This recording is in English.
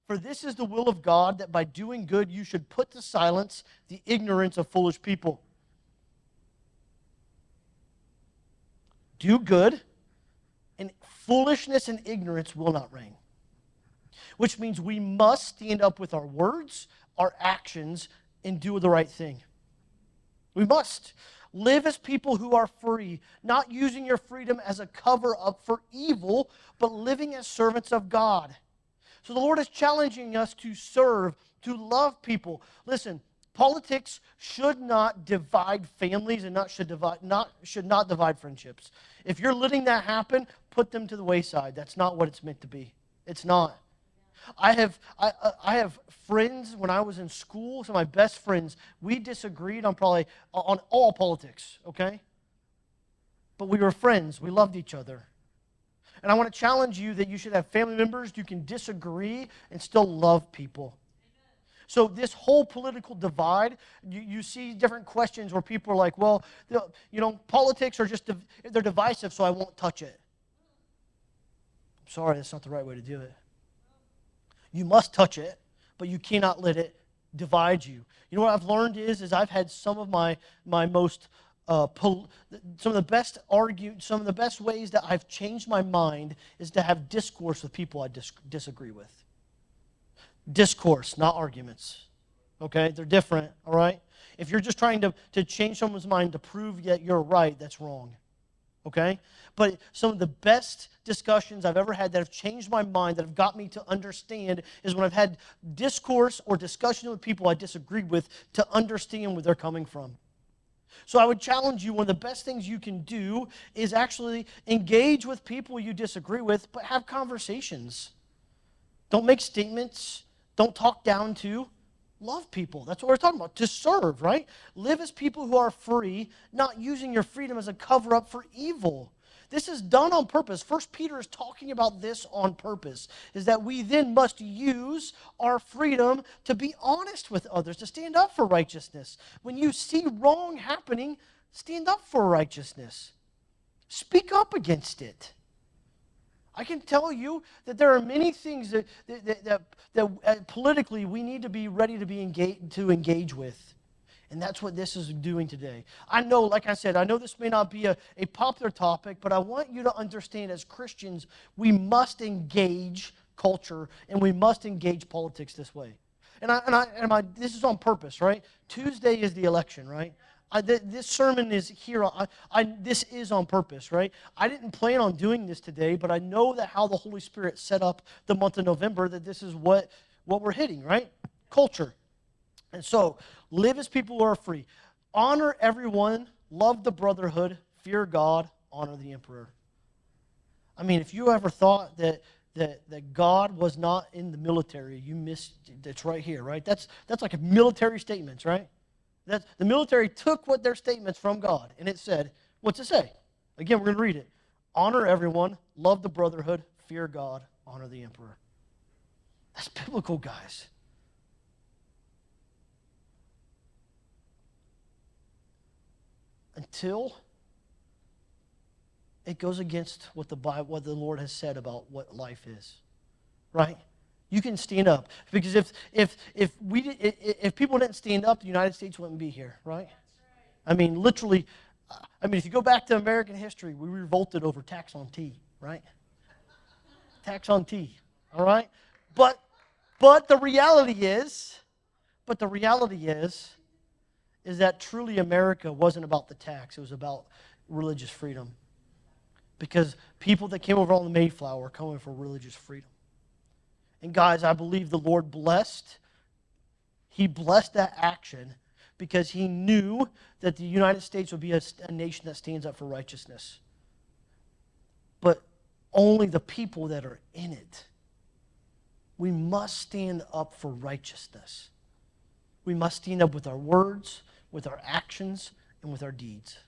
For this is the will of God, that by doing good you should put to silence the ignorance of foolish people. Do good, and foolishness and ignorance will not reign. Which means we must stand up with our words, our actions, and do the right thing. We must live as people who are free, not using your freedom as a cover-up for evil, but living as servants of God. So the Lord is challenging us to serve, to love people. Listen, politics should not divide families and should not divide friendships. If you're letting that happen, put them to the wayside. That's not what it's meant to be. It's not. I have friends when I was in school, some of my best friends, we disagreed on all politics, okay? But we were friends. We loved each other. And I want to challenge you that you should have family members you can disagree and still love people. So this whole political divide, you see different questions where people are like, well, politics are just, they're divisive, so I won't touch it. I'm sorry, that's not the right way to do it. You must touch it, but you cannot let it divide you. You know what I've learned is I've had some of my most some of the best ways that I've changed my mind is to have discourse with people I disagree with. Discourse, not arguments. Okay? They're different, all right? If you're just trying to change someone's mind to prove that you're right, that's wrong. Okay? But some of the best discussions I've ever had that have changed my mind, that have got me to understand, is when I've had discourse or discussion with people I disagree with to understand where they're coming from. So I would challenge you, one of the best things you can do is actually engage with people you disagree with, but have conversations. Don't make statements. Don't talk down to. Love people. That's what we're talking about. To serve, right? Live as people who are free, not using your freedom as a cover-up for evil. This is done on purpose. 1 Peter is talking about this on purpose, is that we then must use our freedom to be honest with others, to stand up for righteousness. When you see wrong happening, stand up for righteousness. Speak up against it. I can tell you that there are many things that politically we need to be ready to engage with. And that's what this is doing today. I know, like I said, I know this may not be a popular topic, but I want you to understand as Christians, we must engage culture and we must engage politics this way. This is on purpose, right? Tuesday is the election, right? This sermon is here. This is on purpose, right? I didn't plan on doing this today, but I know that how the Holy Spirit set up the month of November, that this is what we're hitting, right? Culture. And so, live as people who are free. Honor everyone. Love the brotherhood. Fear God. Honor the emperor. I mean, if you ever thought that God was not in the military, you missed. It's right here, right? That's like a military statements, right? The military took what their statements from God, and it said, what's it say? Again, we're going to read it. Honor everyone. Love the brotherhood. Fear God. Honor the emperor. That's biblical, guys. Until it goes against what the Lord has said about what life is, right? You can stand up, because if people didn't stand up, the United States wouldn't be here, right? I mean, literally. If you go back to American history, we revolted over tax on tea, right? Tax on tea, all right? But the reality is that truly America wasn't about the tax. It was about religious freedom. Because people that came over on the Mayflower were coming for religious freedom. And guys, I believe the Lord He blessed that action because He knew that the United States would be a nation that stands up for righteousness. But only the people that are in it. We must stand up for righteousness. We must stand up with our words, with our actions, and with our deeds.